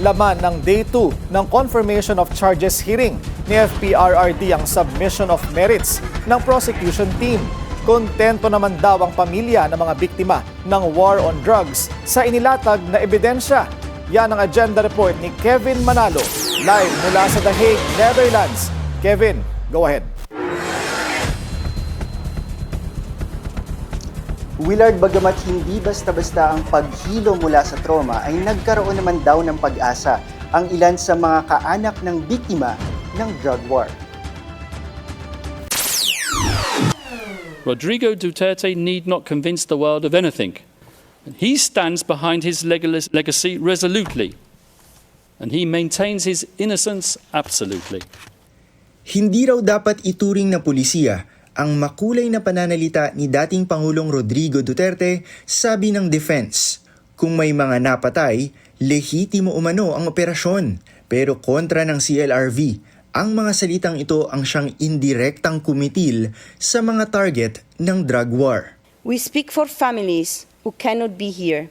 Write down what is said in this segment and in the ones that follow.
Laman ng Day 2 ng Confirmation of Charges hearing ni FPRRD ang submission of merits ng prosecution team. Kontento naman daw ang pamilya ng mga biktima ng war on drugs sa inilatag na ebidensya. Yan ang agenda report ni Kevin Manalo, live mula sa The Hague, Netherlands. Kevin, go ahead. Willard, bagamat hindi basta-basta ang paghilo mula sa trauma, ay nagkaroon naman daw ng pag-asa ang ilan sa mga kaanak ng biktima ng drug war. Rodrigo Duterte need not convince the world of anything. He stands behind his legacy resolutely, and he maintains his innocence absolutely. Hindi raw dapat ituring na pulisiya ang makulay na pananalita ni dating Pangulong Rodrigo Duterte, sabi ng defense. Kung may mga napatay, lehitimo umano ang operasyon. Pero kontra ng CLRV, ang mga salitang ito ang siyang indirektang kumitil sa mga target ng drug war. We speak for families who cannot be here.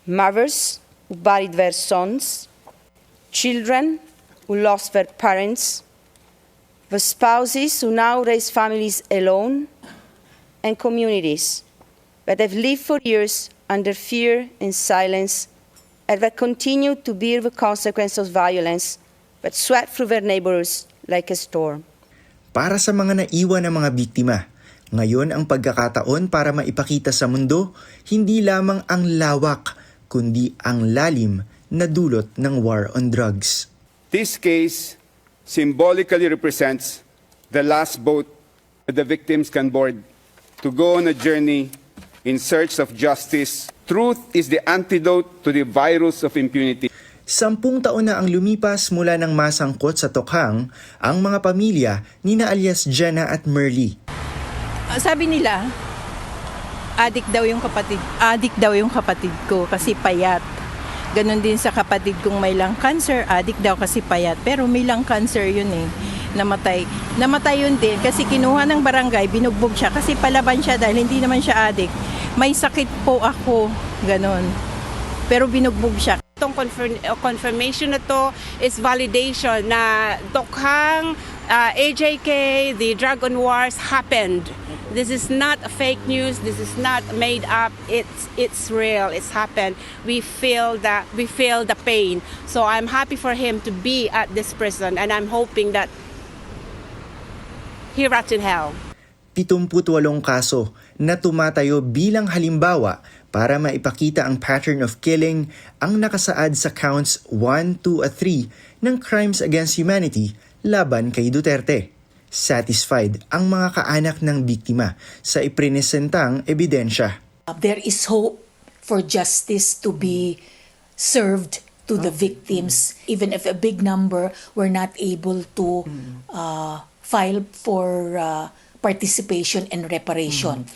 Mothers who buried their sons, children who lost their parents, the spouses who now raise families alone, and communities that have lived for years under fear and silence and that continue to bear the consequences of violence that swept through their neighbors like a storm. Para sa mga naiwan ng mga biktima, ngayon ang pagkakataon para maipakita sa mundo hindi lamang ang lawak, kundi ang lalim na dulot ng war on drugs. This case symbolically represents the last boat that the victims can board to go on a journey in search of justice. Truth is the antidote to the virus of impunity. 10 taon na ang lumipas mula nang masangkot sa tokhang ang mga pamilya ni na alias Jenna at Merly. Sabi nila, adik daw yung kapatid ko kasi payat. Ganon din sa kapatid kong may lung cancer, adik daw kasi payat. Pero may lung cancer yun eh, namatay. Namatay yun din kasi kinuha ng barangay, binugbog siya kasi palaban siya dahil hindi naman siya adik. May sakit po ako, ganon. Pero binugbog siya. Itong confirmation na to is validation na tokhang AJK, the drug on wars happened. This is not a fake news. This is not made up. It's real. It's happened. We feel the pain. So I'm happy for him to be at this prison, and I'm hoping that he rots in hell. 78 kaso na tumatayo bilang halimbawa para maipakita ang pattern of killing ang nakasaad sa counts 1, 2 at 3 ng Crimes Against Humanity laban kay Duterte. Satisfied ang mga kaanak ng biktima sa iprinesentang ebidensya. There is hope for justice to be served to the victims, even if a big number were not able to file for participation and reparation.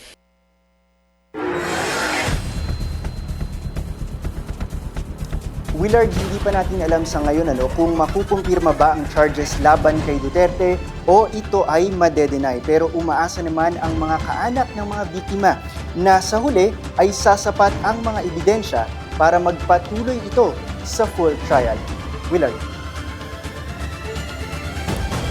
Willard, hindi pa natin alam sa ngayon kung makukumpirma ba ang charges laban kay Duterte o ito ay madedenay. Pero umaasa naman ang mga kaanak ng mga biktima na sa huli ay sasapat ang mga ebidensya para magpatuloy ito sa full trial. Willard.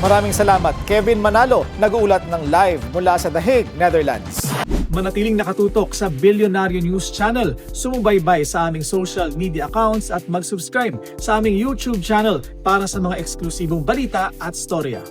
Maraming salamat, Kevin Manalo, nag-uulat ng live mula sa The Hague, Netherlands. Manatiling nakatutok sa Bilyonaryo News Channel, sumubaybay sa aming social media accounts at mag-subscribe sa aming YouTube channel para sa mga eksklusibong balita at storya.